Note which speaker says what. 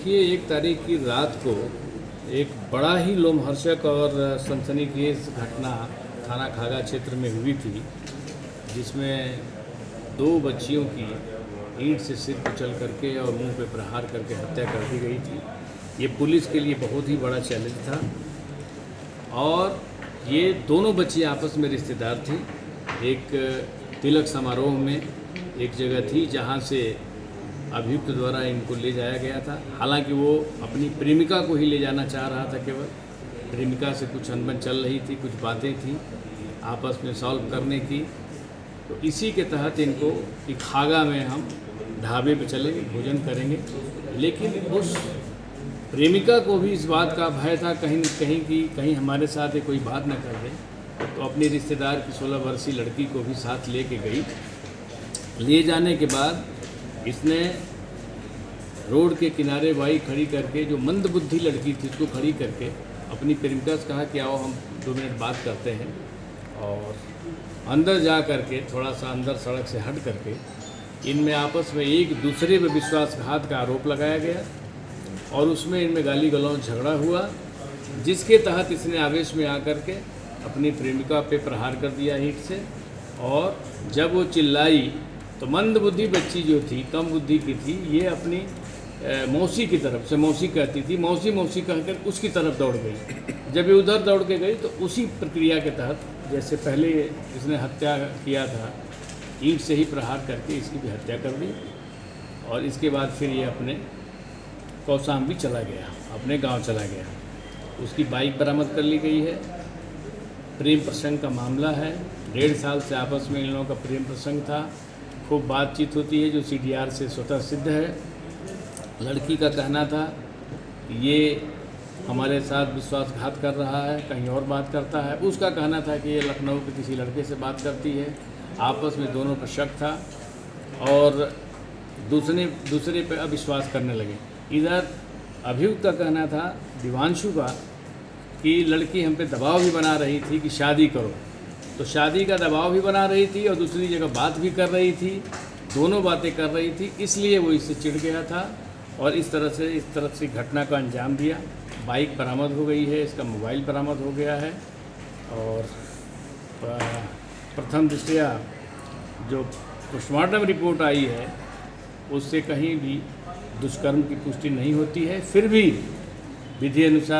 Speaker 1: देखिए, 1 तारीख की रात को एक बड़ा ही लोमहर्षक और सनसनीखेज घटना थाना खागा क्षेत्र में हुई थी, जिसमें 2 बच्चियों की ईंट से सिर कुचल करके और मुंह पे प्रहार करके हत्या कर दी गई थी। ये पुलिस के लिए बहुत ही बड़ा चैलेंज था और ये दोनों बच्ची आपस में रिश्तेदार थी। एक तिलक समारोह में एक जगह थी जहाँ से अभियुक्त द्वारा इनको ले जाया गया था। हालांकि वो अपनी प्रेमिका को ही ले जाना चाह रहा था, केवल प्रेमिका से कुछ अनबन चल रही थी, कुछ बातें थी आपस में सॉल्व करने की। तो इसी के तहत इनको कि खागा में हम ढाबे पे चलेंगे, भोजन करेंगे, लेकिन उस प्रेमिका को भी इस बात का भय था कहीं न कहीं कि कहीं हमारे साथ ये कोई बात न कर दे। तो अपनी रिश्तेदार की 16 वर्षीय लड़की को भी साथ लेके गई। ले जाने के बाद इसने रोड के किनारे बाइक खड़ी करके, जो मंदबुद्धि लड़की थी उसको खड़ी करके अपनी प्रेमिका से कहा कि आओ हम 2 मिनट बात करते हैं। और अंदर जा करके थोड़ा सा अंदर सड़क से हट करके इनमें आपस में एक दूसरे पर विश्वासघात का आरोप लगाया गया और उसमें इनमें गाली गलौज झगड़ा हुआ, जिसके तहत इसने आवेश में आकर के अपनी प्रेमिका पे प्रहार कर दिया ईंट से। और जब वो चिल्लाई तो मंदबुद्धि बच्ची जो थी, कम बुद्धि की थी, ये अपनी मौसी की तरफ से, मौसी कहती थी, मौसी मौसी कहकर उसकी तरफ दौड़ गई। जब ये उधर दौड़ के गई तो उसी प्रक्रिया के तहत, जैसे पहले इसने हत्या किया था, ईंट से ही प्रहार करके इसकी भी हत्या कर दी। और इसके बाद फिर ये अपने कौशाम्बी चला गया, अपने गांव चला गया। उसकी बाइक बरामद कर ली गई है। प्रेम प्रसंग का मामला है। 1.5 साल से आपस में इन लोगों का प्रेम प्रसंग था। खूब बातचीत होती है, जो CDR से स्वतः सिद्ध है। लड़की का कहना था कि ये हमारे साथ विश्वासघात कर रहा है, कहीं और बात करता है। उसका कहना था कि ये लखनऊ के किसी लड़के से बात करती है। आपस में दोनों पर शक था और दूसरे पे अविश्वास करने लगे। इधर अभियुक्त का कहना था, दिवांशु का, कि लड़की हम पे दबाव भी बना रही थी कि शादी करो। तो शादी का दबाव भी बना रही थी और दूसरी जगह बात भी कर रही थी, दोनों बातें कर रही थी, इसलिए वो इससे चिढ़ गया था और इस तरह से घटना का अंजाम दिया। बाइक बरामद हो गई है, इसका मोबाइल बरामद हो गया है। और प्रथम दृष्टया जो पोस्टमार्टम रिपोर्ट आई है उससे कहीं भी दुष्कर्म की पुष्टि नहीं होती है। फिर भी विधि अनुसार